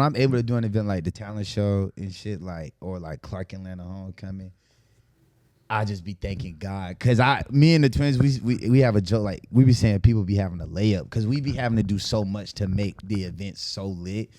I'm able to do an event like the talent show and shit, like, or like Clark Atlanta Homecoming, I just be thanking God, cause me and the twins, we have a joke, like we be saying people be having a layup, cause we be having to do so much to make the event so lit.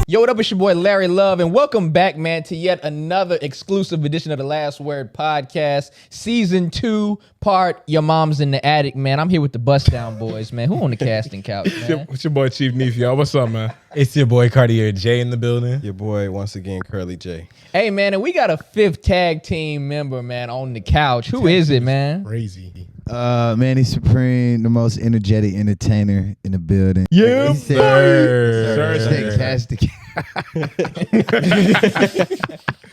Yo, what up? It's your boy Larry Love, and welcome back, man, to yet another exclusive edition of the Last Word Podcast, Season 2, part Your Mom's in the Attic, man. I'm here with the Bust Down Boys, man. Who on the casting couch, man? It's your boy Chief Neef, y'all. What's up, man? It's your boy Cartier J in the building. Your boy, once again, Curly J. Hey, man, and we got a fifth tag team member, man, on the couch. Who is it, man? Crazy. ManniSupreme, the most energetic entertainer in the building. Yeah, sir. Fantastic.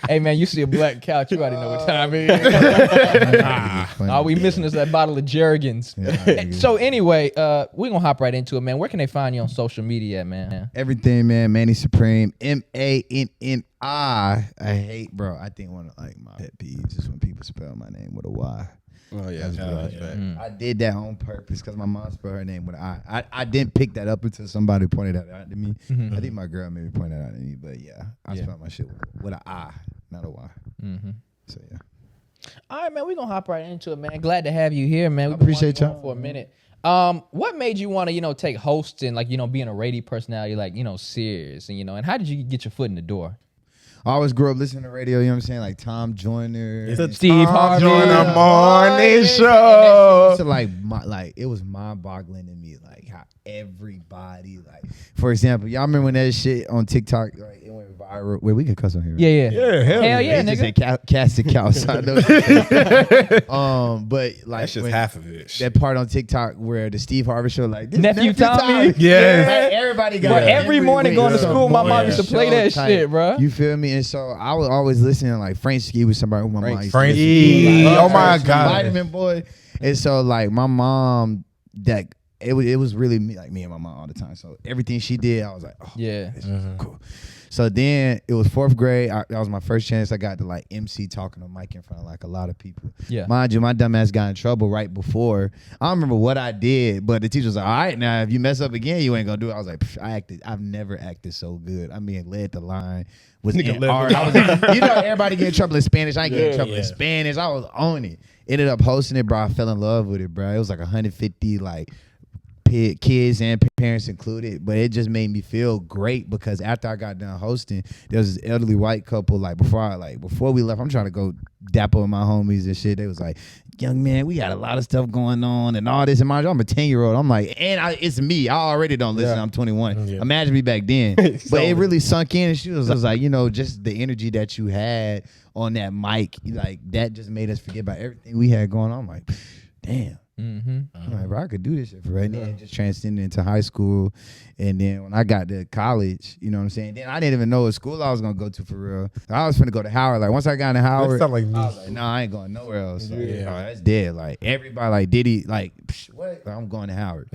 Hey, man, you see a black couch, you already know what time it is. All we missing is that bottle of Jergens. Yeah, So anyway, we're going to hop right into it, man. Where can they find you on social media, man? Everything, man. ManniSupreme, MANNI. I hate, bro. I think one of like my pet peeves is when people spell my name with a Y. Oh, yeah. That's bad. I did that on purpose because my mom spelled her name with an I. I didn't pick that up until somebody pointed that out to me. I think my girl maybe pointed that out to me, but yeah, I spelled my shit with an I, not a Y. So yeah. All right, man, we're going to hop right into it, man. Glad to have you here, man. We appreciate y'all for a minute. What made you want to, take hosting, like, being a radio personality, like, serious, and how did you get your foot in the door? I always grew up listening to radio, you know what I'm saying? Like Tom Joyner. It's a Steve Harvey. Joyner morning show. So it was mind-boggling to me, like how everybody, like, for example, y'all remember when that shit on TikTok, like it went viral? Wait, we can cuss on here. Right? Yeah, hell yeah, they nigga. just say cast and couch. So I know. But like That's just half of it. that part on TikTok where the Steve Harvey show, like this Nephew Tommy. Yes. Like, everybody got Bro, every morning week. going to So school, my mom morning used to play that show shit, type. bro. You feel me? And so I was always listening, like Frank Ski was somebody who my mom used to Frank listen to. Ski. Oh my God. Vitamin Boy. And so like my mom, that it was really me and my mom all the time. So everything she did, I was like, oh, Yeah. this is cool. So then it was fourth grade. That was my first chance I got to like MC talking to mic in front of like a lot of people. Yeah. Mind you, my dumb ass got in trouble right before. I don't remember what I did, but the teacher was like, all right, now if you mess up again, you ain't gonna do it. I was like, I've never acted so good. I mean, led the line. Was in art. I was like, everybody get in trouble in Spanish. I ain't getting in trouble in Spanish. I was on it. Ended up hosting it, bro. I fell in love with it, bro. It was like 150 like kids and parents included, but it just made me feel great because after I got done hosting, there was this elderly white couple, like before we left, I'm trying to go dap up with my homies and shit. They was like, young man, we got a lot of stuff going on and all this. And mind you, I'm a 10-year-old. I'm like, it's me. I already don't listen. I'm 21. Yeah. Imagine me back then. But it really sunk in. And she was like, just the energy that you had on that mic, like that just made us forget about everything we had going on. I'm like, damn. I'm like, bro, I could do this shit for right now. Just transcended into high school. And then when I got to college, you know what I'm saying? Then I didn't even know what school I was going to go to for real. I was finna go to Howard. Like, once I got into Howard, That sound like me. I was like, no, I ain't going nowhere else. Like, that's dead. Like, everybody, like, Diddy, like, what? Like, I'm going to Howard.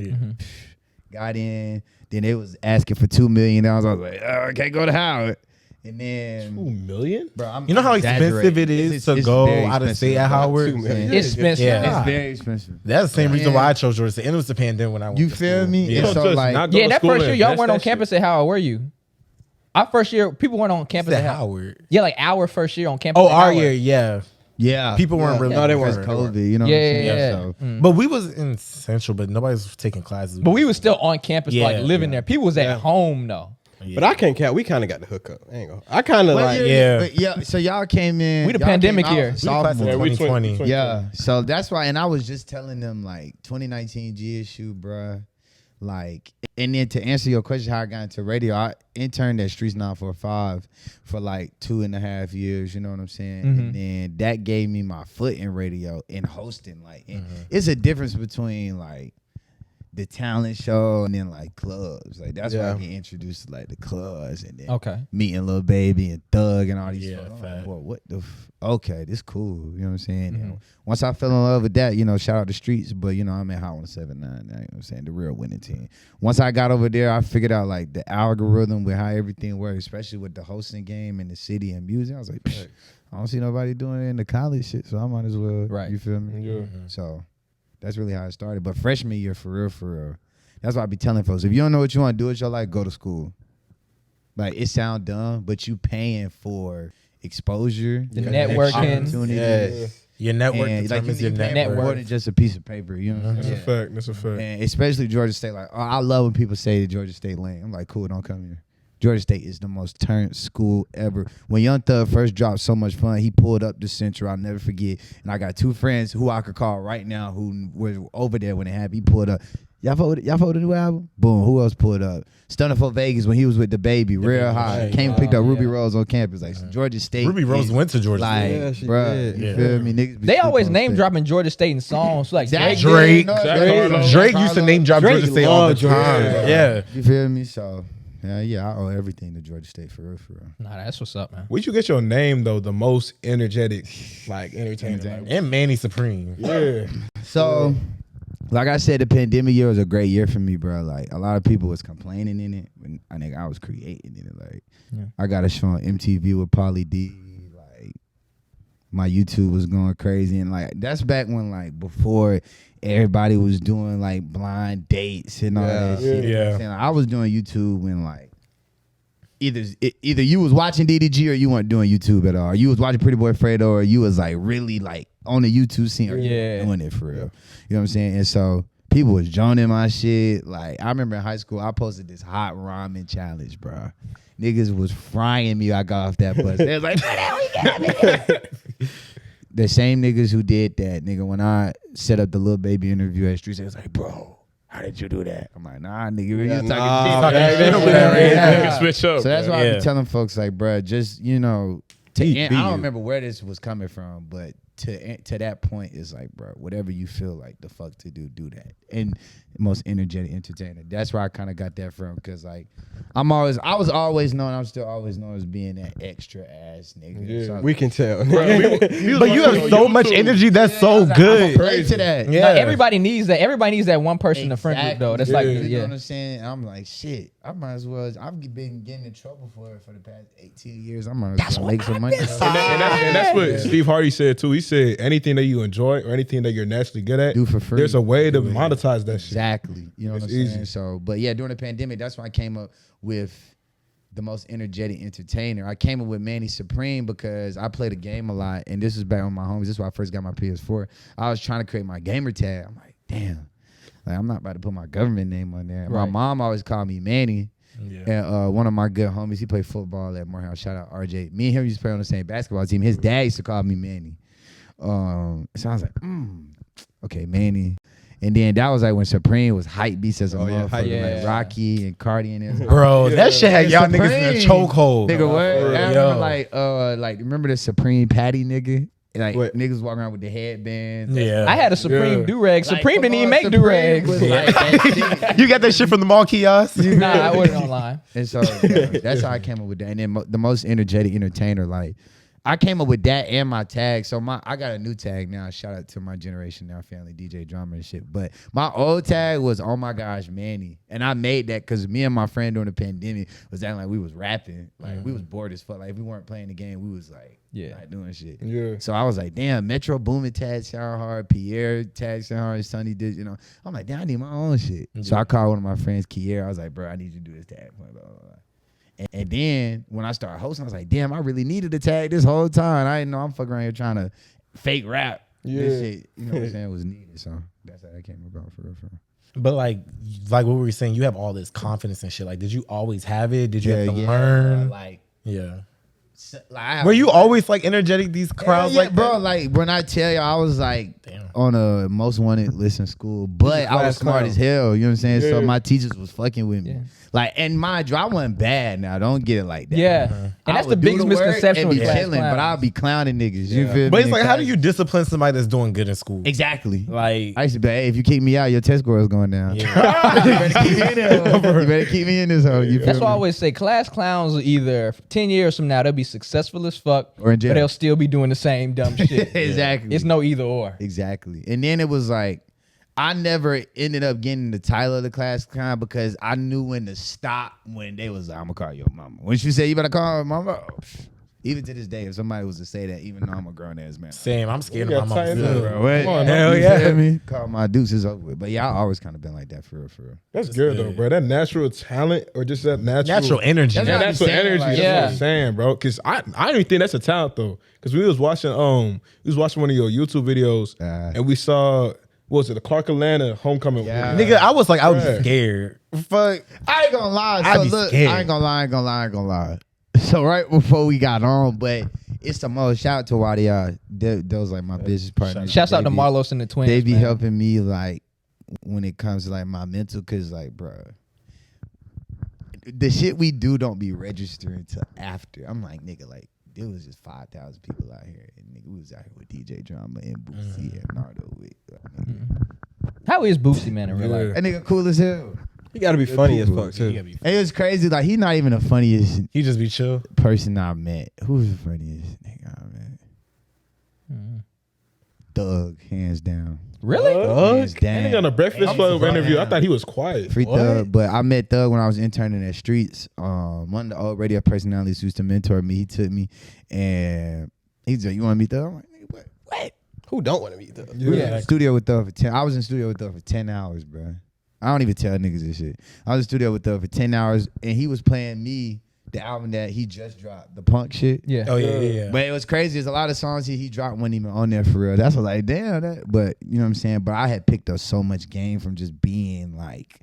Got in. Then they was asking for $2 million. I was like, I can't go to Howard. And then $2 million? Bro, You know how expensive it is to go out of state at Howard? It's expensive. Yeah. It's very expensive. That's the same reason why I chose Georgia State. And it was the pandemic when I went You to feel school. me? Yeah. And so like, That first year, y'all weren't on campus at Howard, were you? Our first year, people weren't on campus At at Howard. Howard. Yeah, like our first year on campus. Oh, at our Howard. year, yeah. yeah, People weren't really. No, they because weren't. COVID, you know what I'm saying? Yeah. So, But we was in Central, but nobody was taking classes. But we was still on campus, Yeah, like living there. People was at home though. But I can't count. We kind of got the hookup. I ain't gonna. I kind of But like. but so y'all came in. We the y'all came pandemic out year. sophomore. Yeah, we 2020. Yeah, so that's why, and I was just telling them like 2019 GSU, bruh. Like, and then to answer your question, how I got into radio, I interned at Streets 945 for like 2.5 years. You know what I'm saying? And then that gave me my foot in radio and hosting. Like, and it's a difference between like the talent show and then like clubs. Like that's why I get introduced to like the clubs and then meeting Lil Baby and Thug and all these folks. Like, well, what the okay, this cool. You know what I'm saying? And once I fell in love with that, shout out the Streets, but I'm at Hot 107.9 now, you know what I'm saying? The real winning team. Once I got over there, I figured out like the algorithm with how everything works, especially with the hosting game and the city and music. I was like, I don't see nobody doing it in the college shit, so I might as well. Right. You feel me? Yeah. So that's really how it started. But freshman year, for real, That's why I be telling folks, if you don't know what you want to do with your life, go to school. Like, it sound dumb, but you paying for exposure, The networking. opportunities. Your network And, like, you determines your need to pay network. more than just a piece of paper. You know what I'm saying? That's a fact. And especially Georgia State. Like, I love when people say that Georgia State lame. I'm like, cool, don't come here. Georgia State is the most turned school ever. When Young Thug first dropped So Much Fun, he pulled up the Central. I'll never forget. And I got 2 friends who I could call right now who were over there when it happened. He pulled up. Y'all voted the new album? Boom. Who else pulled up? Stunner for Vegas when he was with the baby. Real high. Came and picked up Ruby Rose on campus. Like, Georgia State. Ruby Rose went to Georgia State. Like, she bruh, did. you feel me? Niggas be They sleep always on name State. dropping Georgia State in songs. Like Drake. Drake. Harlow. Drake used to name drop Drake Georgia State all the loved Georgia time. State. Yeah. You feel me? So, yeah, I owe everything to Georgia State for real. Nah, that's what's up, man. Where'd you get your name though? The most energetic, like entertainer. Like, And ManniSupreme. yeah. So, like I said, the pandemic year was a great year for me, bro. Like, a lot of people was complaining in it, when I was creating in it. Like, I got a show on MTV with Pauly D. Like, my YouTube was going crazy, and like that's back when, like, before everybody was doing like blind dates and all that shit. You know what I'm saying? Like, I was doing YouTube when like either you was watching DDG or you weren't doing YouTube at all. Or you was watching Pretty Boy Fredo, or you was like really like on the YouTube scene, or you weren't doing it for real. You know what I'm saying? And so people was joining my shit. Like, I remember in high school, I posted this hot ramen challenge, bro. Niggas was frying me. I got off that bus. They was like, we got me. The same niggas who did that, nigga, when I set up the Lil Baby interview at Street, they was like, bro, how did you do that? I'm like, nah, nigga, you talking shit. Switch up. So that's why I Yeah. be telling folks, like, bro, just, you know, I Be don't you. remember where this was coming from, but to that point, it's like, bro, whatever you feel like the fuck to do that. And most energetic entertainer. That's where I kind of got that from, because like I was always known, I'm still always known as being that extra ass nigga. Yeah, So we can tell. But you have so much energy. That's so good. play to that. Nah, everybody needs that. Everybody needs that one person in the friend group, though. That's like, You know yeah. what I'm saying? I'm like, shit, I might as well. I've been getting in trouble for it for the past 18 years. I might as well make some money. And that's what Steve Harvey said too. He said anything that you enjoy or anything that you're naturally good at, Do for free. there's a way to monetize that shit. Exactly. You know what I'm It's saying? easy. So, but yeah, during the pandemic, that's when I came up with the most energetic entertainer. I came up with ManniSupreme because I played a game a lot, and this was back on my homies. This is why I first got my PS4. I was trying to create my gamer tag. I'm like, damn, like I'm not about to put my government name on there. My Right. mom always called me Manny. And one of my good homies, he played football at Morehouse. Shout out RJ. Me and him used to play on the same basketball team. His dad used to call me Manny. So I was like, okay, Manny. And then that was like when Supreme was hype beats as a motherfucker, yeah. like Rocky and Cardi and them. Bro, that shit had y'all niggas in a chokehold. Nigga, what? I remember Yo. like remember the Supreme Patty nigga? Like What? niggas walking around with the headbands. Yeah. I had a Supreme do-rag. Like, Supreme didn't come even on, make Supreme do-rags. was like that shit. You got that shit from the mall kiosk? Nah, I wasn't online. And so that's how I came up with that. And then the most energetic entertainer, like I came up with that and my tag. So I got a new tag now. Shout out to my generation now, family, DJ drama and shit. But my old tag was, oh my gosh, Manny. And I made that because me and my friend during the pandemic was acting like we was rapping. Like we was bored as fuck. Like if we weren't playing the game, we was like not doing shit. Yeah. So I was like, damn, Metro Boomin tag sound hard. Pierre tag sound hard. Sonny did, you know. I'm like, damn, I need my own shit. So I called one of my friends, Kier. I was like, bro, I need you to do this tag. Blah, blah, blah. And then when I started hosting, I was like, damn, I really needed a tag this whole time. I didn't know I'm fucking around here trying to fake rap. This shit, you know what I'm saying, was needed. So that's how that came about for real. But like what we were saying, you have all this confidence and shit. Like, did you always have it? Did you have to Yeah, learn? like, Were you always like energetic these crowds yeah, like bro, that? like when I tell you, I was like Damn. on a most wanted list in school, but I was smart as hell. You know what I'm saying? So my teachers was fucking with me. Yeah. Like, and mind you, I wasn't bad. Now, don't get it like that. Yeah. And I that's the would do biggest work misconception and with be class chilling, but clowns. I'll be clowning niggas. You feel me? But it's like, how do Because- you discipline somebody that's doing good in school? Exactly. Like, I used to be, hey, if you kick me out, your test score is going down. Yeah. You better keep me in there. You better keep me in this hole. You feel That's why I me? always say class clowns are either 10 years from now, they'll be successful as fuck, Or in jail. but they'll still be doing the same dumb shit. Exactly. It's no either or. Exactly. And then it was like, I never ended up getting the title of the class clown because I knew when to stop when they was like, I'm going to call your mama. When she said, you better call her mama, Even to this day, if somebody was to say that, even though I'm a grown ass man, Same. I'm scared You of my gotta mama. tighten up, too. bro. What? Come on, Hell You yeah. feel me? Call my deuces over with. But yeah, I always kind of been like that for real. That's good though, bro. That natural talent or just that Natural energy. That's Yeah, what I'm natural saying, energy. like, That's yeah. what I'm saying, bro. Cause I don't even think that's a talent though. Cause we was watching one of your YouTube videos and we saw what was it, the Clark Atlanta homecoming? Yeah. video. Nigga, I was Right. scared. Fuck. I ain't gonna lie. I'd So be look, scared. I ain't gonna lie. So right before we got on, but it's the most. Shout out to YDI. Those like my business partners. Shouts out to They be- Marlos and the Twins. They be man. helping me like when it comes to like my mental, cause like, bro, the shit we do don't be registering till after. I'm like, nigga, like there was just 5,000 people out here, and nigga, we was out here with DJ Drama and Boosie and Nardo. With How is Boosie, man, in real life? that nigga cool as hell. You gotta be funny as people. fuck too. And it was crazy. Like he not even the funniest He just be chill. person I met. Who's the funniest nigga I met? Thug, hands down. Really? Hands That nigga on down. a Breakfast Club interview, I thought he was quiet. Free Thug, but I met Thug when I was interning at Streets. One of the old radio personalities who used to mentor me, he took me, and he's like, "You want to meet Thug?" I'm like, "Nigga, what?" Who don't want to meet Thug? We was in the studio with Thug for 10. I was in the studio with Thug for 10 hours, bro. I don't even tell niggas this shit. I was in the studio with Thug for 10 hours, and he was playing me the album that he just dropped, the punk shit. Yeah. Oh yeah. But it was crazy. There's a lot of songs he dropped wasn't even on there for real. That's what, like, damn, that. But you know what I'm saying. But I had picked up so much game from just being like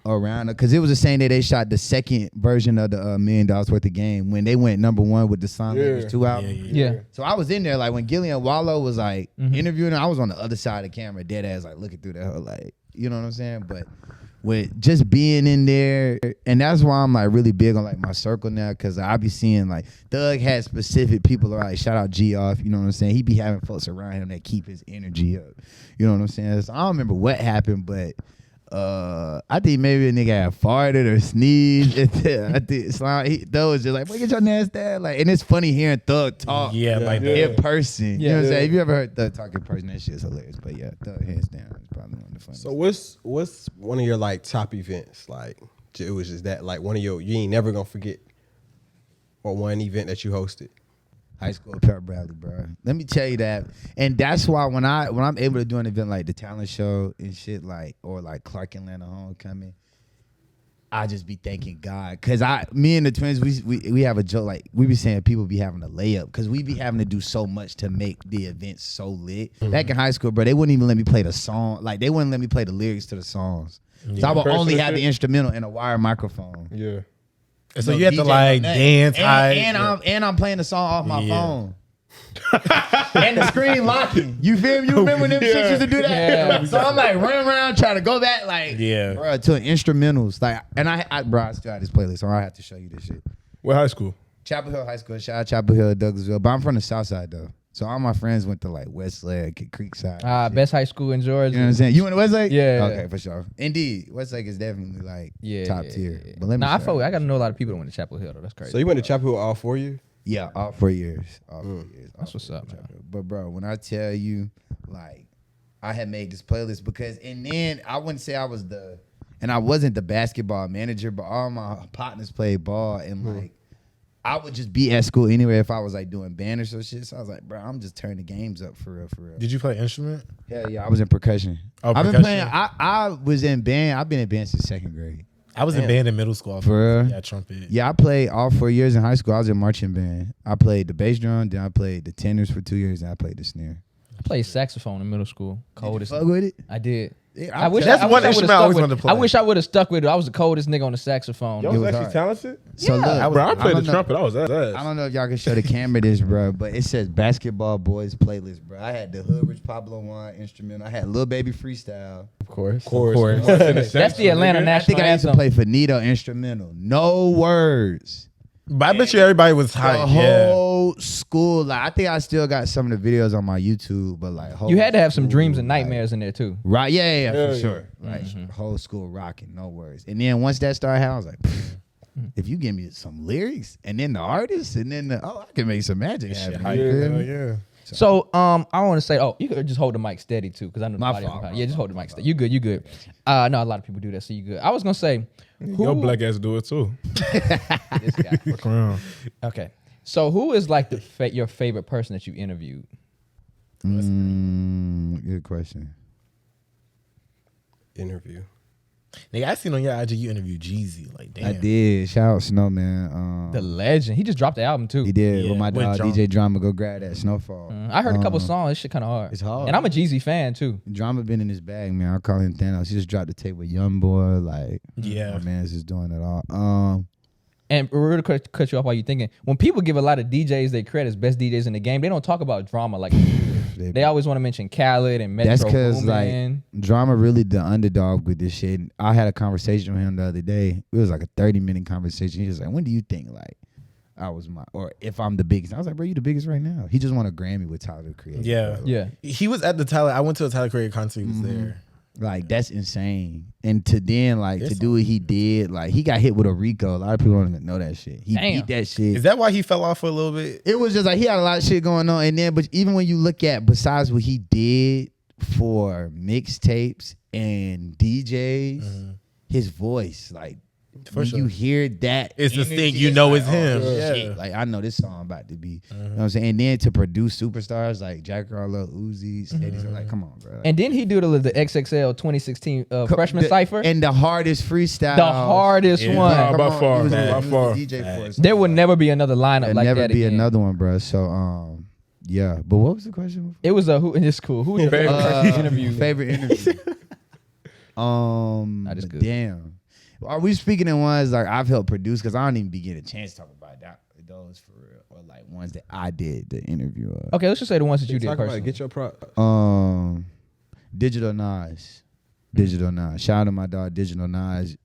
around it, because it was the same day they shot the second version of the $1 million worth of game when they went #1 with the Song Language 2 album. Yeah. So I was in there like when Gillian Wallow was like interviewing her, I was on the other side of the camera, dead ass, like looking through the whole, like, you know what I'm saying. But with just being in there, and that's why I'm like really big on like my circle now, because I be seeing like Thug had specific people, like shout out G off, you know what I'm saying. He be having folks around him that keep his energy up, you know what I'm saying. So I don't remember what happened, but I think maybe a nigga had farted or sneezed. I think Thug was just like, "Boy, get your nasty ass." Like, and it's funny hearing Thug talk Like in person. You know what I'm Yeah. saying? If you ever heard Thug talk in person, that shit's hilarious. But yeah, Thug hands down is probably one of the funniest. So what's one of your like top events? Like it was just that like one of your you ain't never gonna forget, or one event that you hosted. High school pep rally, bro. Let me tell you that, and that's why when I'm able to do an event like the talent show and shit, like, or like Clark Atlanta homecoming, I just be thanking God, cause me and the Twins, we have a joke, like we be saying people be having a layup, cause we be having to do so much to make the event so lit. Back in high school, bro, they wouldn't even let me play the song, like they wouldn't let me play the lyrics to the songs. So I would only have the instrumental and a wire microphone. Yeah. So you have to DJ like on that. dance high. and I'm playing the song off my phone. And the screen locking. You feel me? You remember when them shits used to do that? Yeah. So I'm like running around trying to go back, like, bro, to instrumentals. Like, and I still have this playlist, so I have to show you this shit. What high school? Chapel Hill High School. Shout out Chapel Hill, Douglasville. But I'm from the South Side though. So all my friends went to like Westlake, Creekside. and shit. Best high school in Georgia. You know what I'm saying? You went to Westlake? Yeah. Okay, for sure. Indeed. Westlake is definitely like Yeah, top yeah, tier. yeah. But let me Nah, show you. I got to know a lot of people that went to Chapel Hill though. That's crazy. So you went to Chapel Hill all 4 years? Yeah, all 4 years. All 4 years. That's what's up, man. But bro, when I tell you, like, I had made this playlist because, and then I wouldn't say I was and I wasn't the basketball manager, but all my partners played ball, and like, I would just be at school anyway if I was like doing banners or shit. So I was like, bro, I'm just turning the games up for real, for real. Did you play instrument? Hell yeah, I was in percussion. Oh, I've been percussion. playing. I was in band. I've been in band since 2nd grade. I was in band in middle school. For real? Yeah, trumpet. Yeah, I played all 4 years in high school. I was in marching band. I played the bass drum, then I played the tenors for 2 years, and I played the snare. I played saxophone in middle school. Coldest. Fuck with it? I did. Yeah, I wish That's I one wish I instrument would've I always stuck wanted with- to play. I wish I would have stuck with it. I was the coldest nigga on the saxophone. Y'all It was was actually hard. talented? So look, Bro, I played don't the know- trumpet. I was ass. I don't know if y'all can show the camera this, bro, but it says Basketball Boys playlist, bro. I had the Hood Rich Pablo One instrumental. I had Lil Baby Freestyle. Of course. That's the Atlanta I national think I used to anthem. play Finito instrumental. No words. But I bet you everybody was The hyped. Yeah. whole school. Like, I think I still got some of the videos on my YouTube, but like You had to have some dreams and school, like, nightmares in there too. Right, yeah, Hell for yeah. sure. Like whole school rocking, no words. And then once that started happening, I was like, if you give me some lyrics and then the artist and then I can make some magic happen. hype. You feel me? Yeah. So I want to say, you could just hold the mic steady too, because I know My nobody fault, else- my Yeah, just fault, hold the my mic steady. fault. You good? You good? No, a lot of people do that, so you good. I was gonna say, Your black ass do it too. this guy. Fuck around. Okay. So who is like your favorite person that you interviewed? Good question. Interview. Nigga, I seen on your IG you interviewed Jeezy. Like, damn. I did. Shout out Snowman. The legend. He just dropped the album too. He did Yeah, with my with dog Drama. DJ Drama. Go grab that Snowfall. I heard a couple songs. This shit kind of hard. It's hard. And I'm a Jeezy fan too. Drama been in his bag, man. I call him Thanos. He just dropped the tape with Young Boy. Like, Yeah. my man's just doing it all. And we're gonna cut you off while you're thinking. When people give a lot of DJs their credit as best DJs in the game, they don't talk about Drama like they always want to mention Khaled and Metro That's because Boomin. like Drama really the underdog with this shit. I had a conversation with him the other day. It was like a 30-minute conversation. He was like, "When do you think like I was or if I'm the biggest?" I was like, "Bro, you the biggest right now." He just won a Grammy with Tyler the Creator. Yeah. bro. Yeah. He was at the Tyler. I went to a Tyler Creator concert. He was there. Like that's insane. And to then like It's to do what he did, like he got hit with a Rico. A lot of people don't even know that shit. He Damn. beat that shit. Is that why he fell off for a little bit? It was just like he had a lot of shit going on, and then but even when you look at besides what he did for mixtapes and DJs, his voice, like For when sure. you hear that, It's the energy, thing you it's know like, is him. oh, Yeah. shit. Like I know this song about to be. You know what I'm saying? And then to produce superstars like Jack Harlow, Uzi, Steady, like come on, bro. Like, And then he do the XXL 2016 freshman cipher. and the hardest freestyle, The hardest Yeah. one. Nah, by Come on, far, he was- by he was the far. DJ for us. There would never be another lineup There'll like never that be again. another one, bro. So yeah. But what was the question? It was a who, and it's cool. Who was your favorite person you interviewed? Favorite interview. That is good. Damn. Are we speaking in ones like I've helped produce? Because I don't even be getting a chance to talk about those for real, or like ones that I did the interview of. Okay, let's just say the ones that you did Talk about personally. it. Get your prop. Digital Nas. Digital Nas. Shout out to my dog Digital Nas.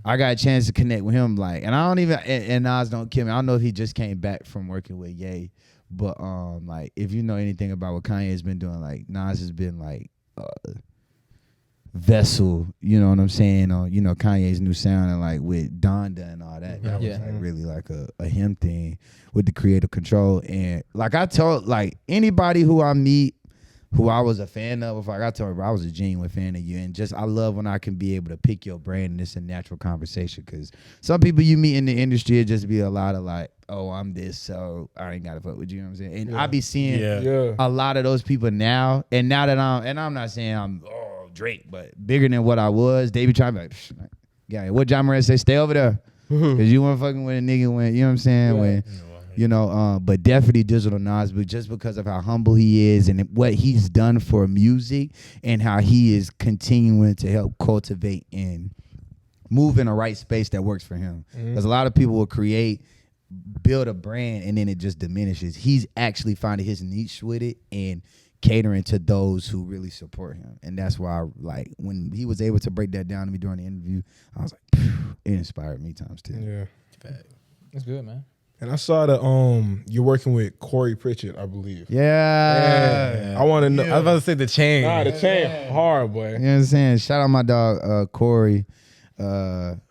I got a chance to connect with him, like, and I don't even and Nas don't kill me. I don't know if he just came back from working with Ye, but like if you know anything about what Kanye has been doing, like Nas has been like vessel, you know what I'm saying, on Kanye's new sound, and like with Donda and all that. That was Yeah. like really like a him thing with the creative control. And like I told like anybody who I meet who I was a fan of, like I told her, bro, I was a genuine fan of you. And just I love when I can be able to pick your brain and it's a natural conversation. Because some people you meet in the industry, it just be a lot of like, oh, I'm this, so I ain't got to fuck with you. You know what I'm saying? And I be seeing Yeah. a lot of those people now. And now that I'm not saying I'm Drake, but bigger than what I was, they be trying to be like, yeah, what John Morant say, stay over there. Because you weren't fucking with a nigga when, you know what I'm saying? When, but definitely Digital Nas, but just because of how humble he is and what he's done for music and how he is continuing to help cultivate and move in a right space that works for him. Because a lot of people will build a brand, and then it just diminishes. He's actually finding his niche with it and catering to those who really support him. And that's why, like, when he was able to break that down to me during the interview, I was like, it inspired me times 10. Yeah. That's good, man. And I saw that you're working with Corey Pritchett, I believe. Yeah. I want to know. I was about to say the chain. Nah, the chain hard, boy. You know what I'm saying? Shout out my dog, Corey.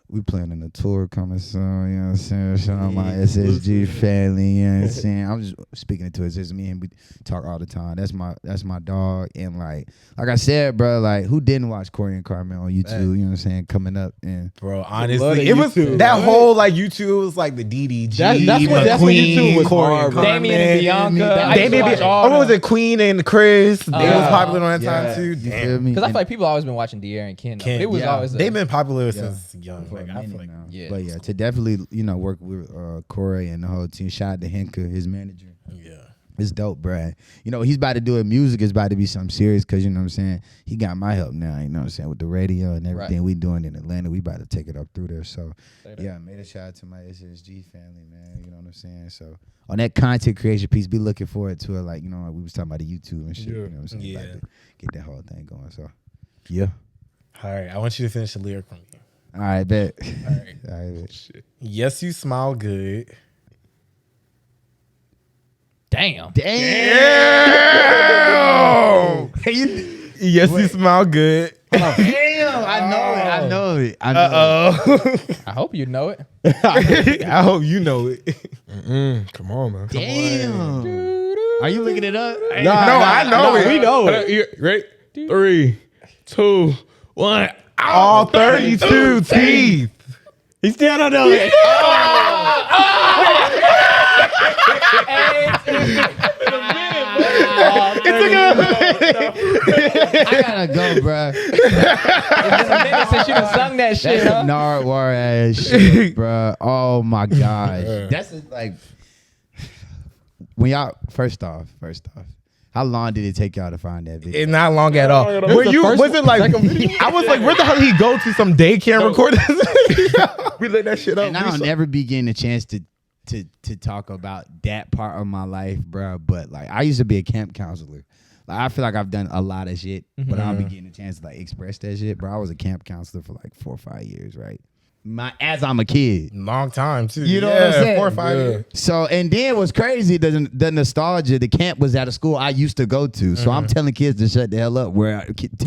We planning a tour coming soon, you know what I'm saying? Shout out my SSG family, you know what I'm saying? I'm just speaking it to us. It's me and we talk all the time. That's my dog. And like I said, bro, like who didn't watch Corey and Carmen on YouTube, you know what I'm saying, coming up and Bro, Love honestly, the it was YouTube. that whole like YouTube was like the DDG, That's what YouTube was. Corey and Damien and Bianca. I used to Damien, watch all what was it? Queen and Chris. They was Yeah. popular on that time too. You feel me? Because I feel like people always been watching De'Aaron and Ken. Ken, It was always they've been popular since young. For Like, a I feel minute like now. Yeah. But yeah, to definitely, work with Corey and the whole team. Shout out to Henka, his manager. yeah. It's dope, Brad. He's about to do it. Music is about to be something serious because, you know what I'm saying, he got my help now, you know what I'm saying, with the radio and everything we doing in Atlanta. We about to take it up through there. So, yeah, made a shout out to my SSG family, man. You know what I'm saying? So, on that content creation piece, be looking forward to it. Like, like we was talking about the YouTube and shit. Yeah. You know what I'm saying? Yeah. About to get that whole thing going. So, yeah. All right, I want you to finish the lyric from you. All right, bet. All right. All right, bet. Yes, you smile good. Damn. Damn! Yes, you smile good. Damn! I know it. I hope you know it. I hope you know it. Come on, man. Damn! Are you looking it up? No, I know it. We know it. Right? 3, 2, 1. All 32 teeth. He still don't know it. I gotta go, bro. It's been a minute since you done sung that shit, That's huh? some Nardwar ass shit, bro. Oh my gosh. That's like when y'all first off, how long did it take y'all to find that video? It's not long at all. This Were the you? first Was it one, like? second video? I was like, where the hell did he go to some daycare and record this? We let that shit up. And I don't never be getting a chance to talk about that part of my life, bro. But like, I used to be a camp counselor. Like, I feel like I've done a lot of shit, but I'll be getting a chance to like express that shit, bro. I was a camp counselor for like 4 or 5 years, right? As I'm a kid. Long time too. You know what I'm saying? 4 or 5 years. So, and then what's crazy, the nostalgia, the camp was at a school I used to go to. So I'm telling kids to shut the hell up where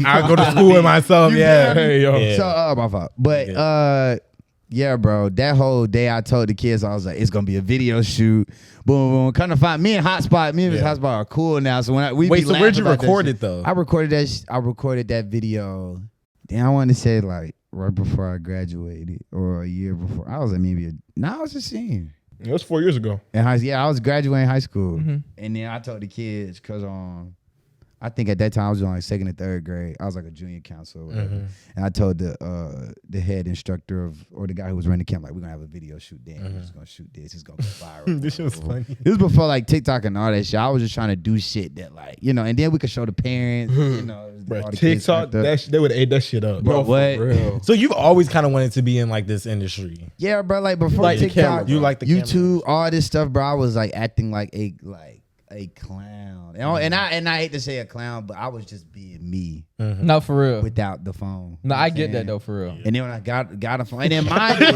I go to school with myself. Yeah. Hey, yo. Yeah. So, my fault. But, yeah, bro, that whole day I told the kids, I was like, it's going to be a video shoot. Boom, boom. Come to find me and Hotspot, Miss Hotspot are cool now. So when we Wait, be so where'd you laughing about that record shit. it though? I recorded that video. Damn, I wanted to say like right before I graduated or a year before. I was like I was a senior. It was 4 years ago. I was graduating high school, and then I told the kids because I think at that time I was in like 2nd or 3rd grade. I was like a junior counselor, or whatever. And I told the head instructor or the guy who was running the camp, like, we're gonna have a video shoot. Then we're just gonna shoot this. It's gonna go viral. This shit was funny. This was before like TikTok and all that shit. I was just trying to do shit that like and then we could show the parents. Bro, all the kids TikTok, turned up. they would have ate that shit up. Bro, For what? real. So you've always kind of wanted to be in like this industry. Yeah, bro. Like before like the TikTok, camera, bro. You like the YouTube, all this stuff, bro. I was like acting like a clown, and I hate to say a clown, but I was just being me No, for real. without the phone. No, You know I what I'm get that saying? though, for real. And then when I got a phone, and then mind you,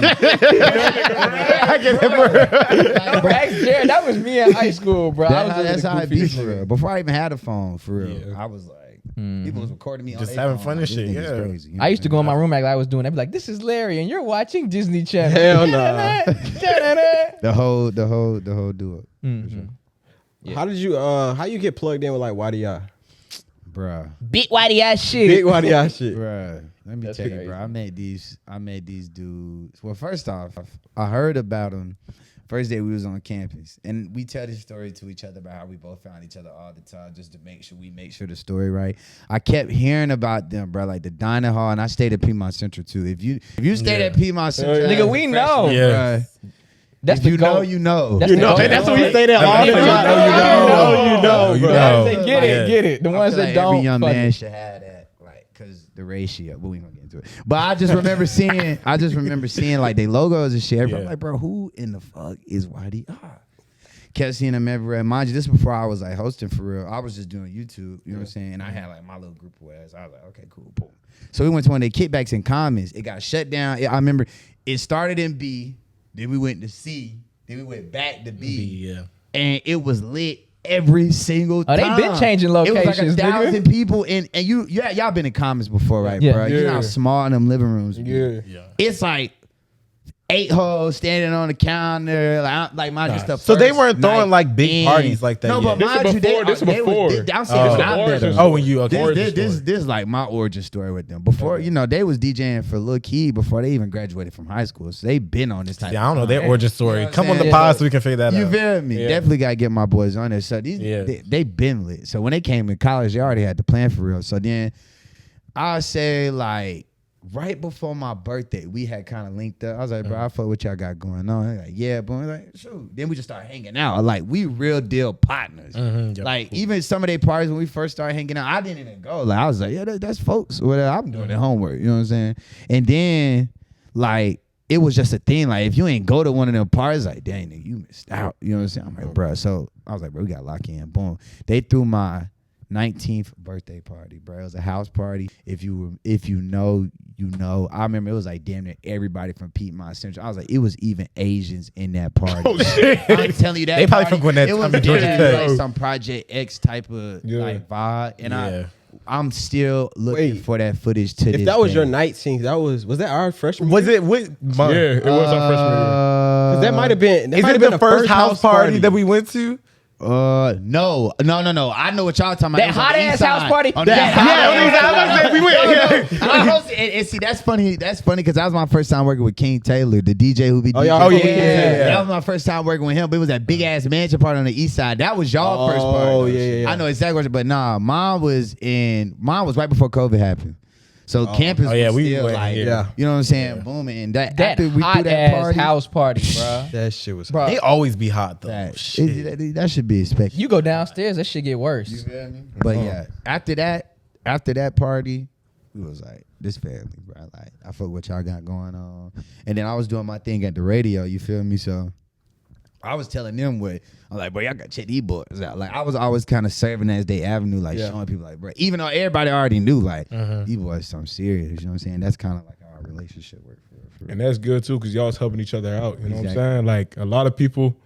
Bro, ask Jared, that was me in high school, bro. I was that's just how a it goofy be nigga. for real. Before I even had a phone, for real, I was like, people was recording me, Just on their having phone, fun and like, shit, this nigga's yeah. crazy, you know I used to what go I'm in my room like I was doing. I'd be like, "This is Larry, and you're watching Disney Channel." Hell nah. saying? The whole duo, How did you how you get plugged in with like YDI? bruh. Big YDI shit. Big YDI shit. Bruh, let me That's tell you, crazy. bro. I met these dudes. Well, first off, I heard about them first day we was on campus, and we tell this story to each other about how we both found each other all the time, just to make sure the story right. I kept hearing about them, bro, like the dining hall, and I stayed at Piedmont Central too. If you stayed at Piedmont Central, yeah. as Nigga, a we freshman, know. Yes. bruh, That's if the you goal. know, you know. That's You the know, goal. that's what we say that all That's the what time. you know. You know, Bro, bro. they get it, Yeah. get it. The I ones feel that like don't. every young fuck man it. should have that, like, cause the ratio. But we ain't gonna get into it. But I just remember seeing like they logos and shit. Everybody Yeah. like, bro, who in the fuck is YDI? Kept seeing them everywhere. Mind you, this before I was like hosting for real. I was just doing YouTube. You know what I'm saying? And I had like my little group of ass. I was like, okay, cool, boom. So we went to one of their kickbacks in Commons. It got shut down. I remember it started in B, then we went to C, then we went back to B. Yeah. And it was lit every single Oh, time. they been changing It was like locations, 1,000 people, and y'all been in Commons before, right, Yeah. bro? You know Yeah. how small in them living rooms be. Yeah. It's like 8 hoes standing on the counter, like mind you stuff. So they first weren't throwing, night like, big in. parties like that No, yet. but This is mind you, before- this is before. I'm saying Oh. it's not Origin better. story. Oh, when you okay. Origin This is like my origin story with them. Before, you know, they was DJing for Lil Key before they even graduated from high school. So they been on this type. Yeah, I don't know of their time. origin story. You know what Come I'm on the saying? pod so we can figure that You out. feel me? Yeah. Definitely gotta get my boys on there. So these Yeah. they been lit. So when they came in college, they already had the plan for real. So then I say like right before my birthday, we had kind of linked up. I was like, bro, I fuck what y'all got going on. They're like, yeah, but like, shoot. Then we just started hanging out. Like we real deal partners. Yep. Like even some of their parties when we first started hanging out, I didn't even go. Like I was like, yeah, that's folks. Whatever. I'm doing their homework. You know what I'm saying? And then like it was just a thing. Like if you ain't go to one of them parties, like dang, nigga, you missed out. You know what I'm saying? I'm like, bro. So I was like, bro, we got lock in. Boom. They threw my 19th birthday party, bro. It was a house party. If you know, you know. I remember it was like damn near everybody from Piedmont Central. I was like, it was even Asians in that party. Oh, shit. I'm telling you that. They probably party, from Gwinnett. It was I mean, Georgia Tech. like some Project X type of Yeah. like vibe, and Yeah. I'm still looking Wait. for that footage to this If that was day. your night scene, was that our freshman? Was year? it what month? Yeah, it was our freshman year. 'Cause that might have been. That Is might it have been the first house party that we went to? No. I know what y'all talking about. That It was on hot the ass east side. house party? On the That east hot side. ass We went. And see, that's funny. That's funny because that was my first time working with King Taylor, the DJ who be. Oh, yeah. DJing. Oh, yeah. That was my first time working with him. But it was that big ass mansion party on the east side. That was y'all first party. Oh, yeah. I know exactly what. But nah, mine was right before COVID happened. So campus was still went like, here. Yeah. you know what I'm saying, booming. And that That after we hot threw that ass party, house party, bro. That shit was Bro. They always be hot though. that should be expected. You go downstairs, that shit get worse. But yeah, after that party, we was like, this family, bro. Like, I fuck what y'all got going on. And then I was doing my thing at the radio, you feel me? So I was telling them what I'm like, bro, y'all got to check these boys out. Like, I was always kind of serving as they avenue, like showing people like, bro, even though everybody already knew, like, these boys something serious. You know what I'm saying? That's kind of like how our relationship worked for real. And that's good too, because y'all was helping each other out. You know what I'm Exactly. saying? Like a lot of people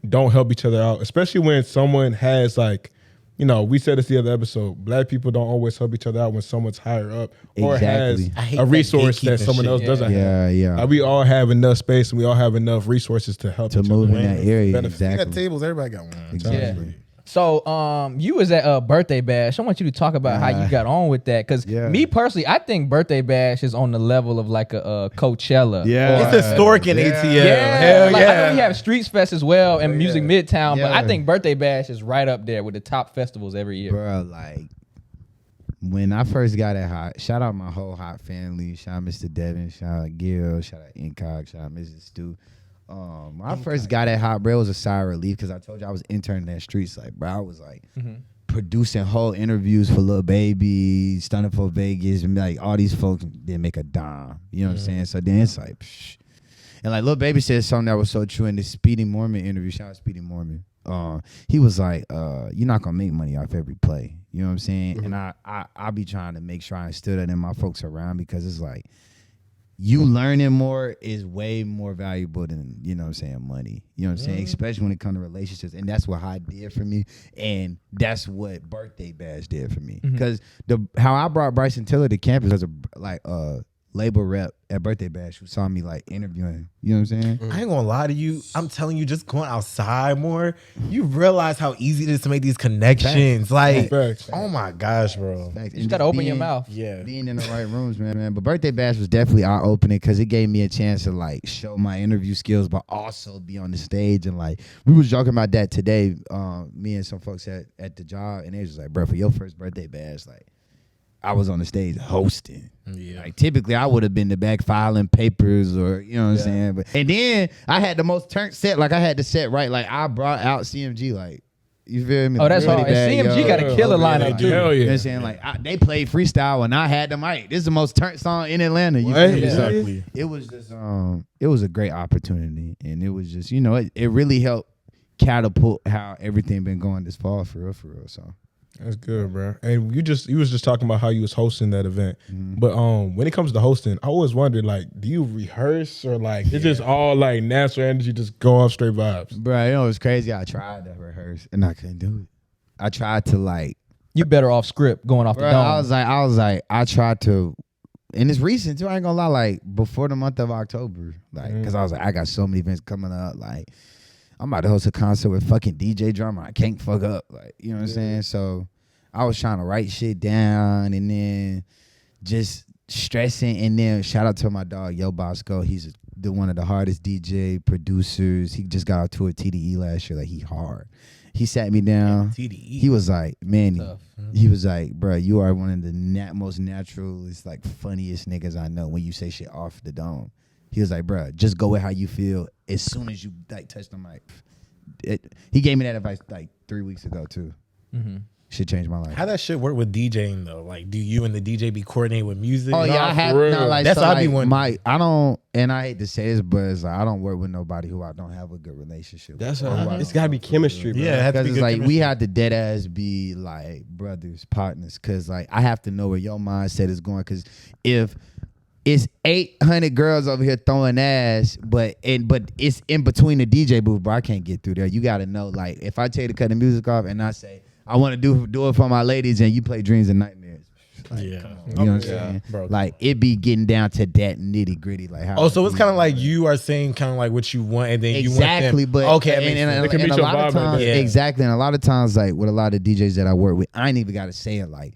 don't help each other out, especially when someone has like, you know, we said this the other episode. Black people don't always help each other out when someone's higher up or Exactly. I hate has a that resource that gatekeeping someone shit. else doesn't have. Yeah. Like, we all have enough space and we all have enough resources to help To each move other. in that area, Benefit. You got exactly. tables, everybody got one. Exactly. So, you was at a birthday bash. I want you to talk about how you got on with that, because me personally, I think birthday bash is on the level of like a Coachella. Yeah. It's historic in ATL. Yeah, Hell like, yeah. I know we have Streets Fest as well and Music Midtown, but I Yeah. think Birthday Bash is right up there with the top festivals every year. Bro, like, when I first got at Hot, shout out my whole Hot family. Shout out Mr. Devin. Shout out Gil. Shout out Incog. Shout out Mrs. Stu. When I first got at Hot, bro, it was a sigh of relief because I told you I was interning at Streets. Like, bro, I was like producing whole interviews for Lil Baby, Stunning for Vegas, and like all these folks didn't make a dime. You know what I'm saying? So then it's like, psh. And like Lil Baby said something that was so true in the Speedy Mormon interview. Shout out Speedy Mormon. He was like, you're not gonna make money off every play. You know what I'm saying? And I be trying to make sure I instill that in my folks around, because it's like, you learning more is way more valuable than, you know what I'm saying, money. You know what I'm saying? Especially when it comes to relationships. And that's what Hot did for me. And that's what Birthday Bash did for me. Because how I brought Bryson Tiller to campus was a label rep at Birthday Bash who saw me like interviewing. You know what I'm saying? I ain't gonna lie to you. I'm telling you, just going outside more, you realize how easy it is to make these connections. Like, Facts. oh my gosh, bro. Facts. You And gotta just open your mouth. Yeah. Being in the right rooms, man. But Birthday Bash was definitely eye-opening because it gave me a chance to like show my interview skills, but also be on the stage. And like, we was joking about that today, me and some folks at the job, and they was just like, bro, for your first Birthday Bash, like, I was on the stage hosting. Yeah. Like, typically I would have been the back filing papers, or you know what I'm saying. But and then I had the most turned set. Like, I had the set right. Like, I brought out CMG. Like, you feel me? Oh, that's Really hard. And bad, CMG got a killer Yeah, lineup too. too. Hell You know what yeah. I'm saying? Like, they played freestyle and I had the mic. This is the most turned song in Atlanta. You What? feel me? So Exactly. it was just it was a great opportunity, and it was just, you know, it really helped catapult how everything been going this fall for real. So That's good, bro. And you was just talking about how you was hosting that event. But when it comes to hosting, I always wondered, like, do you rehearse or like it's just all like natural energy, just go off straight vibes? bro, you know, it was crazy. I tried to rehearse and I couldn't do it. I tried to like, You better off script going off bro, the dome. I was like, I tried to, and it's recent too. I ain't gonna lie, like before the month of October, like, cause I was like, I got so many events coming up. Like, I'm about to host a concert with fucking DJ drama. I can't fuck up, like, you know what I'm saying. So I was trying to write shit down and then just stressing. And then shout out to my dog Yo Bosco. He's one of the hardest DJ producers. He just got out to a TDE last year. Like, he hard. He sat me down. TDE. He was like, Manny. Tough. He was like, bro, you are one of the most naturalist, like, funniest niggas I know when you say shit off the dome. He was like, bro, just go with how you feel as soon as you like touch the mic. He gave me that advice like 3 weeks ago too. Shit changed my life. How that shit work with DJing though? Like, do you and the DJ be coordinating with music? Oh yeah, I have for real. no, like, That's so, what I be like, wondering. I don't, and I hate to say this, but it's like I don't work with nobody who I don't have a good relationship That's with. how it's gotta be chemistry, bro. Yeah, it has to Because be it's good like chemistry. we have to dead ass be like brothers, partners. Because like I have to know where your mindset is going. Because if it's 800 girls over here throwing ass, but it's in between the DJ booth, bro, I can't get through there. You got to know, like, if I tell you to cut the music off and I say I want to do it for my ladies, and you play Dreams and Nightmares, You know what I'm saying? Bro. Like it be getting down to that nitty gritty. Like how. Oh, so it's kind of like you are saying kind of like what you want, and then exactly, you want them. but okay, It can and meet a your lot of vibe like times, that. Yeah. exactly, and a lot of times, like with a lot of DJs that I work with, I ain't even got to say it. Like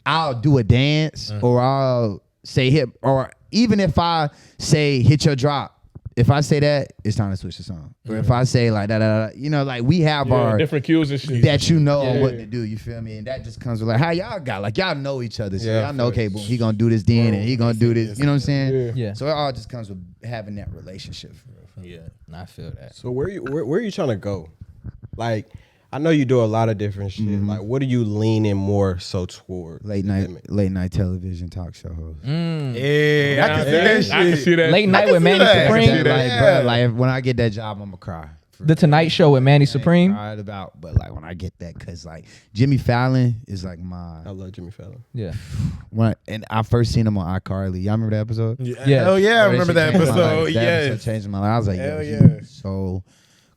I'll do a dance, or I'll say hit, or even if I say hit your drop. If I say that, it's time to switch the song. Or if I say like da, you know, like we have our different cues and shit. that you know what to do. You feel me? And that just comes with like how y'all got like y'all know each other. So y'all know okay, boom, he gonna do this then, and he gonna do this. You know what I'm saying? Yeah. So it all just comes with having that relationship. Yeah. I feel that. So where are you trying to go? Like, I know you do a lot of different shit. Like, what are you leaning more so toward? Late night television talk show host. Yeah, I can see that shit. I can see that. Late shit. night with see that. ManniSupreme. Like, bro, like when I get that job, I'ma cry. The Tonight Show with ManniSupreme. Cried about, but like when I get that, cause like Jimmy Fallon is like my I love Jimmy Fallon. Yeah. and I first seen him on iCarly. Y'all remember that episode? Yeah. Hell yeah, I remember that Changed my life. episode. That Yes. episode changed my life. I was like, Hell yo, yeah. he's so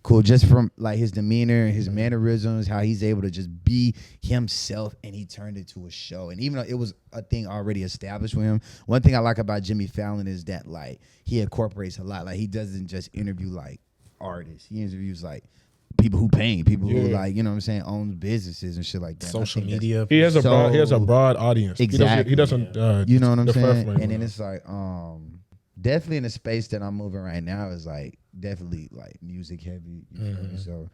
cool. Just from like his demeanor and his mannerisms, how he's able to just be himself, and he turned it to a show. And even though it was a thing already established with him, one thing I like about Jimmy Fallon is that like he incorporates a lot. Like he doesn't just interview like artists. He interviews like people who paint, people who like, you know what I'm saying, own businesses and shit like that. Social I think media. He has a So- broad, broad audience. Exactly. He doesn't. you know what I'm defer saying? from And then anyone. it's like, definitely in the space that I'm moving right now is like definitely like music heavy. You feel me? So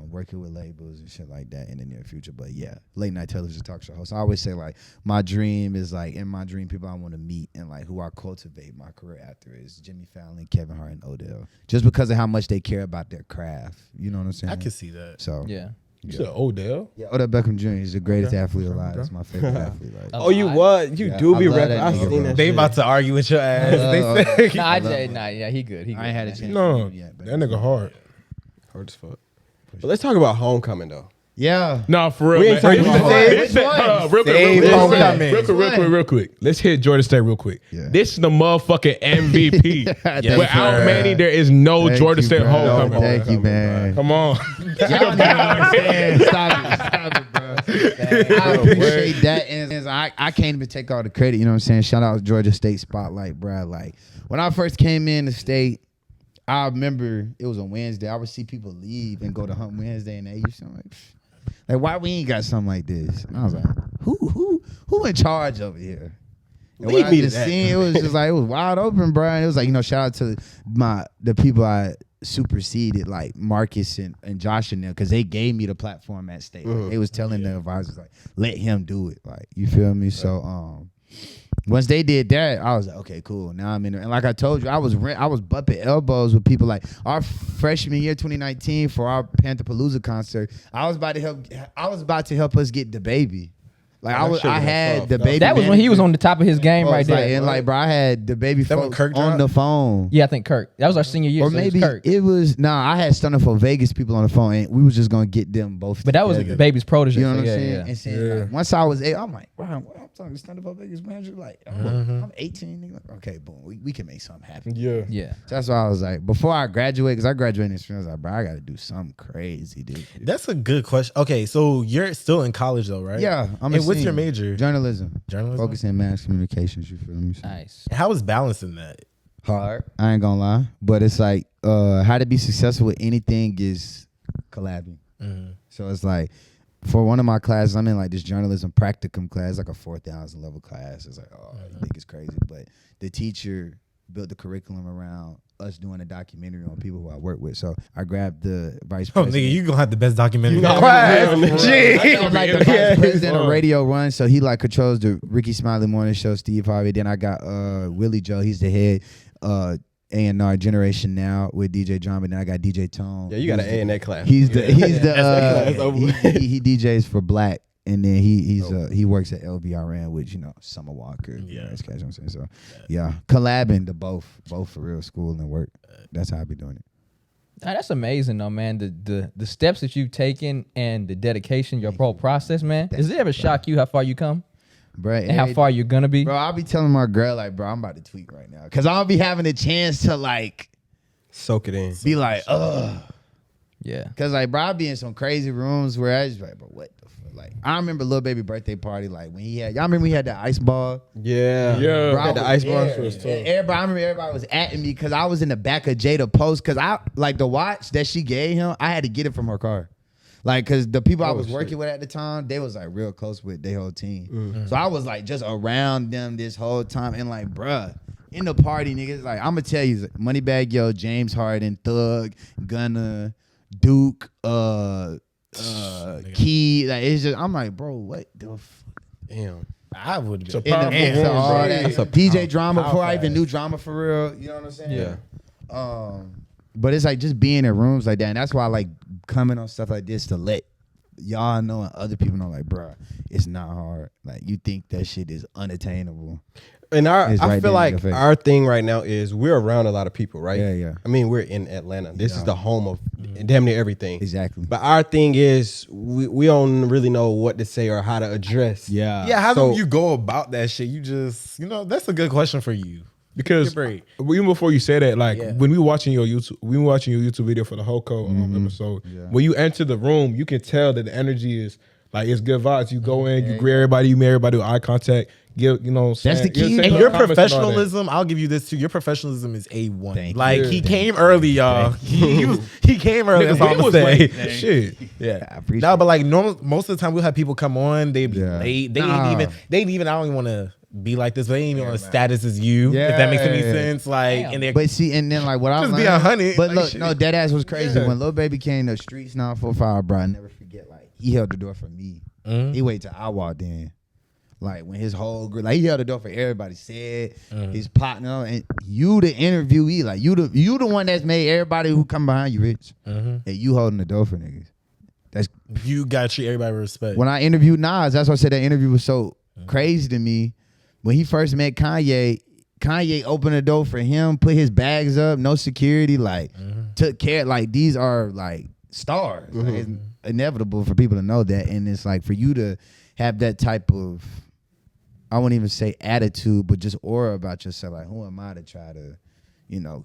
working with labels and shit like that in the near future. But yeah, late night television talk show host. I always say like my dream is like in my dream people I want to meet and like who I cultivate my career after is Jimmy Fallon, Kevin Hart, and Odell. Just because of how much they care about their craft. You know what I'm saying? I can see that. So Yeah. You said Odell. yeah, Odell Beckham Jr. is the greatest athlete alive. That's my favorite athlete. Like, Oh, Oh, you what? You Yeah, do I be love rapping. that I nigga, seen bro. that. They shit. about to argue with your ass. Nah, They say. yeah, he good. He good. I ain't had a chance. No, to meet yet, but- that nigga hard. Hard as fuck. But let's talk about Homecoming though. Yeah. Nah, for real. We man. ain't talking about Let's hit- Which hold on, real quick, Save real quick, Homecoming. real quick. Let's hit Georgia State real quick. Yeah. This is the motherfucking MVP. Yes, Without sir. Manny, there is no Thank Georgia you, State bro. homecoming. Thank you, man. Come on. Y'all know what I'm saying. Stop it, bro. I appreciate that. And I can't even take all the credit. You know what I'm saying? Shout out Georgia State Spotlight, bro. Like, when I first came in the state, I remember it was a Wednesday. I would see people leave and go to Hump Wednesday, and they used to like, why we ain't got something like this? And I was like, who in charge over here? And Lead what me I to just that. seen, it was just like, it was wide open, bro. And it was like, you know, shout out to the people I superseded, like Marcus and Josh and them, because they gave me the platform at state. Like, they was telling the advisors, like, let him do it. Like, you feel me? So, once they did that, I was like, okay, cool. Now I'm in there. And like I told you, I was bumping elbows with people. Like our freshman year, 2019, for our Pantherpalooza concert, I was about to help us get the baby. Like I had the baby. That was when he was on the top of his game right there. And like, bro, I had the baby That when folks Kirk on dropped? the phone. Yeah, I think Kirk. That was our senior year. Or so it was maybe Kirk. it was I had Stunner for Vegas people on the phone, and we was just gonna get them both. But that was together. baby's protege. You know so what I'm yeah, saying? yeah. And saying, like, once I was 8, I'm like, wow, I'm talking to Stunner for Vegas manager. Like, I'm 18. Nigga. Okay, boom, we can make something happen. Yeah. Yeah. So that's why I was like, before I graduate, because I graduated in spring, I was like, bro, I got to do something crazy, dude. That's a good question. Okay, so you're still in college though, right? Yeah, I'm And a what's your senior. major? Journalism. Journalism? Focusing in mass communications. You feel me? So Nice. How is balancing that? hard. I ain't gonna lie, but it's like how to be successful with anything is collabing. So it's like for one of my classes, I'm in like this journalism practicum class, like a 4,000 level class. It's like, oh, you think it's crazy, but the teacher built the curriculum around us doing a documentary on people who I work with. So I grabbed the vice Oh, president. nigga, you gonna have the best documentary. know, Right. yeah, Gee. I'm like the vice president of Radio Run, so he like controls the Ricky Smiley Morning Show, Steve Harvey. Then I got Willie Joe, he's the head A&R Generation Now with DJ Drama. Then I got DJ Tone. Yeah, you got an A in that class. He's the That's over. he DJs for Black, and then he works at LVRN with Summer Walker. Yeah. That's what I'm saying. So yeah, collabing the both for real, school and work. That's how I be doing it. That's amazing though, man. The steps that you've taken and the dedication, your whole process, man. Does it ever shock you how far you come Bro, and how far you're gonna be? Bro, I'll be telling my girl, like, bro, I'm about to tweak right now. Cause I'll be having a chance to like Soak it in. be like, ugh. Yeah. Cause like, bro, I'll be in some crazy rooms where I just like, bro, what the fuck? Like I remember Lil Baby birthday party. Like when he had, y'all remember he had that ice ball. Yeah. Yeah. Bro, I Had the was ice there. bar. was tough. Everybody, I remember everybody was atting me because I was in the back of Jada Post because I like the watch that she gave him. I had to get it from her car. Like, cause the people I was working with at the time, they was like real close with their whole team. So I was like just around them this whole time and like, bruh, in the party, niggas, like I'm gonna tell you, Moneybagg Yo, James Harden, Thug, Gunna, Duke, Key, like it's just, I'm like, bro, what the fuck? Damn. I would It's a be. powerful In the mix of room, all bro. that. That's a DJ Drama before I powerful even knew ass. Drama for real. You know what I'm saying? Yeah. But it's like just being in rooms like that, and that's why I like coming on stuff like this to let y'all know and other people know, like, bruh, it's not hard. Like you think that shit is unattainable. And It's I right feel there in like your face. our thing right now is we're around a lot of people, right? Yeah, yeah. I mean, we're in Atlanta. This is the home of damn near everything. Exactly. But our thing is we don't really know what to say or how to address. Yeah. Yeah, how So- do you go about that shit? You just, that's a good question for you. Because Break. even before you say that, like Yeah. when we watching your YouTube video for the Hoko episode, when you enter the room, you can tell that the energy is like it's good vibes. You go in, you greet everybody, you meet everybody with eye contact. Give, you know, what I'm That's saying? the key. You're saying And no your comments and all that. professionalism, I'll give you this too. Your professionalism is A1. Thank you. Like Yeah. he came early, y'all. He came early. That's all I'm was gonna say. late. Shit. Yeah, I appreciate no, but like normal, most of the time we'll have people come on. They be Yeah. late. Nah. They ain't even. I don't even want to be like this, but they ain't even on the status as you. If that makes any Yeah. sense. Like, Damn. and they're But see, and then like what I Just learned, be 100, But like, look, shit. no, that ass was crazy. Yeah. When Lil Baby came to Streets 945, bro, I never forget. Like he held the door for me. He waited till I walked in. Like when his whole group, like he held the door for everybody. Said his partner, and you the interviewee, like you the one that's made everybody who come behind you rich, and you holding the door for niggas. That's you gotta treat everybody with respect. when I interviewed Nas. That's why I said that interview was so crazy to me. When he first met Kanye opened the door for him, put his bags up, no security, like took care. Like these are like stars. Like, it's inevitable for people to know that, and it's like for you to have that type of, I wouldn't even say attitude, but just aura about yourself. Like, who am I to try to,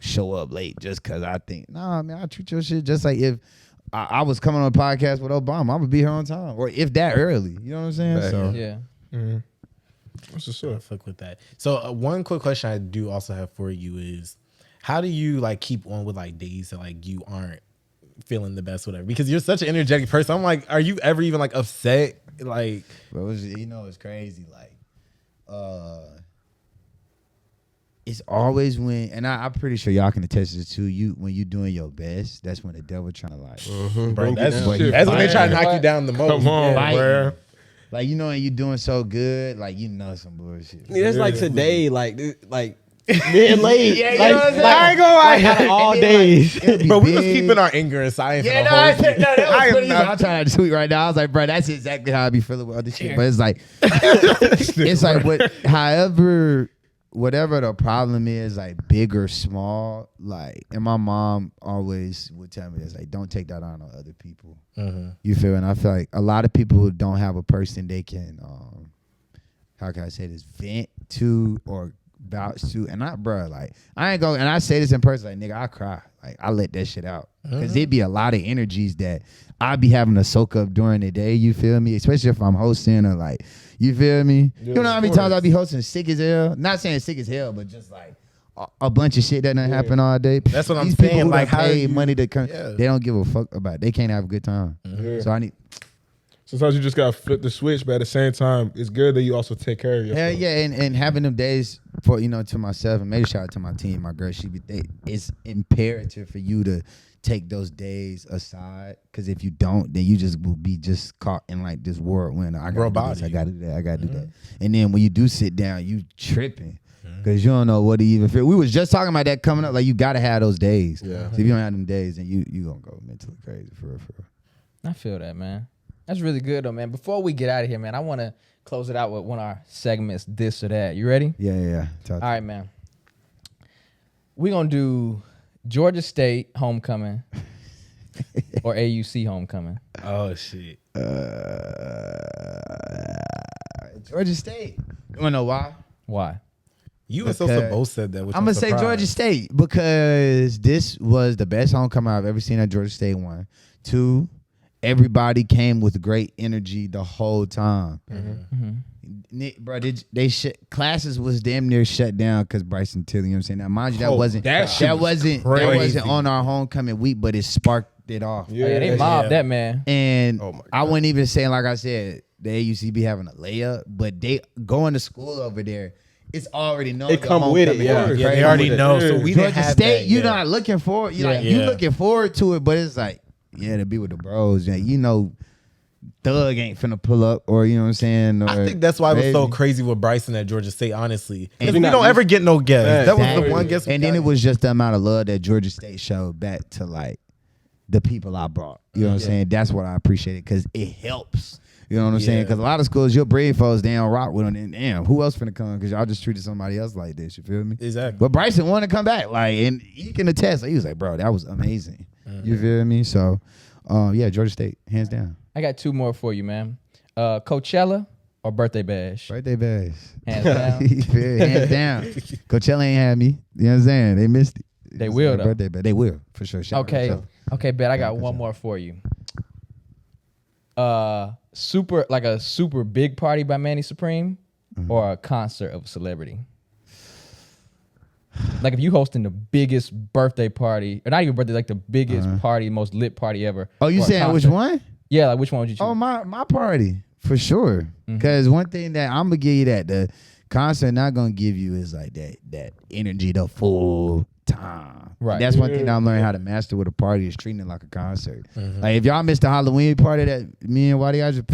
show up late just because I think, nah, man, I treat your shit just like if I was coming on a podcast with Obama, I would be here on time. Or if that early. You know what I'm saying? Right. So, Yeah. What's the I stuff? fuck with that. So one quick question I do also have for you is, how do you like keep on with like days that like you aren't feeling the best, whatever? Because you're such an energetic person. I'm like, are you ever even like upset? Like, but it's crazy. Like, it's always when, and I'm pretty sure y'all can attest to this too. When you doing your best, that's when the devil trying to like, bro, Bring it that's down. that's when they try to Fire. knock you down the most. Come on, Yeah. bro. like and you doing so good, like some bullshit. Yeah, it's like today, like being late. Yeah, you like, know what I'm saying? I ain't gonna lie. Like, all and then, days. like, it'll be But we was big. keeping our anger inside. Yeah, for the no, whole I said, no, that I was am funny. not- I'm trying to tweet right now. I was like, bro, that's exactly how I be feeling with other shit. But it's like, it's like whatever the problem is, like big or small, like, and my mom always would tell me this, like, don't take that on other people. You feel? And I feel like a lot of people who don't have a person they can, how can I say this, vent to or vouch to, and like I ain't go, and I say this in person, like nigga, I cry, like I let that shit out, because it be a lot of energies that I be having to soak up during the day. You feel me? Especially if I'm hosting or like, you feel me? Yeah, You know how many of times I course. be hosting sick as hell? Not saying sick as hell, but just like a bunch of shit that done happen all day. That's what I'm These saying, people who like, done how do paid you- money to come, Yeah. they don't give a fuck about it. They can't have a good time. So I need. Sometimes you just gotta flip the switch, but at the same time, it's good that you also take care of yourself. Hell yeah, and having them days for to myself, and maybe shout out to my team, my girl. It's imperative for you to take those days aside, because if you don't, then you just will be just caught in like this whirlwind. I gotta do this, I gotta do that, I gotta do that. And then when you do sit down, you tripping because you don't know what to even feel. We was just talking about that coming up. Like you gotta have those days. Yeah. So if you don't have them days, then you gonna go mentally crazy for real. I feel that, man. That's really good, though, man. Before we get out of here, man, I want to close it out with one of our segments, this or that. You ready? Yeah. All right, man. We're going to do Georgia State homecoming or AUC homecoming. Oh shit. Georgia State. You wanna know why? Why? You and Okay. Sosa both said that. Which I'm gonna say Georgia State because this was the best homecoming I've ever seen at Georgia State. 1, 2, everybody came with great energy the whole time. Bro, classes was damn near shut down because Bryson Tiller. You know what I'm saying? Now, mind you, that wasn't on our homecoming week, but it sparked it off. Yeah, they mobbed that, man. And I wouldn't even say, like I said, the AUC be having a layup, but they going to school over there. It's already known. It come with it, Yeah, they already know. So we didn't Georgia have State, that, you're not looking forward. You looking forward to it, but it's like, to be with the bros. Yeah, you know, Thug ain't finna pull up, or you know what I'm saying. Or I think that's why it was so crazy with Bryson at Georgia State, honestly, because we don't ever get no guests. That was the one guest. And then it was just the amount of love that Georgia State showed back to like the people I brought. You know what I'm saying? That's what I appreciated because it helps. You know what I'm saying? Because a lot of schools, you'll bring folks, they don't rock with them, and damn, who else finna come? Because y'all just treated somebody else like this. You feel me? Exactly. But Bryson wanted to come back, like, and he can attest. Like, he was like, bro, that was amazing. You feel me? So, Georgia State, hands down. I got 2 more for you, man. Coachella or birthday bash? Birthday bash. Hands down. Hands down. Coachella ain't had me. You know what I'm saying? They missed it. They will, though. Birthday bash. They will, for sure. Shout out to Coachella. Okay, bet I got one more for you. A super big party by ManniSupreme or a concert of a celebrity? Like if you hosting the biggest birthday party, or not even birthday, like the biggest party, most lit party ever. Oh, you saying which one? Yeah, like which one would you choose? Oh, my party, for sure. Because one thing that I'm going to give you that the concert not going to give you is like that energy the full time. Right. That's one thing that I'm learning how to master with a party is treating it like a concert. Like if y'all missed the Halloween party that me and YDI just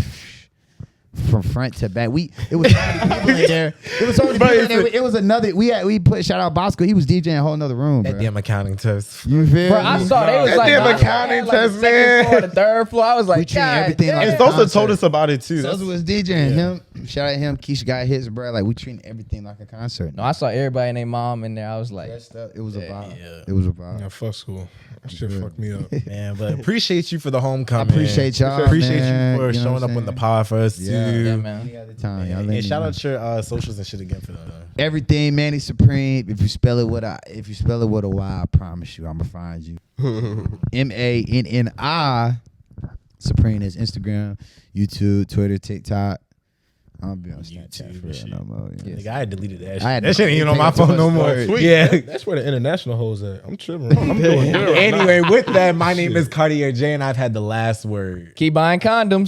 from front to back. It was so many people in there. It was so many people in there. It was another. We put shout out Bosco. He was DJing a whole nother room. That bro. damn accounting test. You feel Bro, me? I saw they was That like damn nah, accounting like test, the second floor, man. the third floor. I was like, treat God everything damn. like And a Sosa concert. told us about it too. Sosa was DJing him. Shout out him. Keisha got hits, bro. Like we treating everything like a concert. No, I saw everybody and their mom in there. I was like, It was a vibe. yeah. It was a vibe. Yeah, fuck school. That shit fucked me up. Man, but appreciate you for the homecoming. I appreciate y'all. Appreciate man. you for You know showing what up I'm on the saying? pod for us Yeah. yeah, too. man. Any other time, y'all let And me shout know. out your socials and shit again for them. Everything ManniSupreme. If you spell it with a Y, I promise you, I'ma find you. MANNI Supreme is Instagram, YouTube, Twitter, TikTok. I don't be on Snapchat YouTube for and real shit. no more. Yeah. Nigga, I had deleted that shit. I had That shit ain't even on take my it to phone a no more. story. Sweet. Yeah. That's where the international hoes at. I'm tripping. I'm doing good. Anyway, with that, my name is Cartier J, and I've had the last word. Keep buying condoms.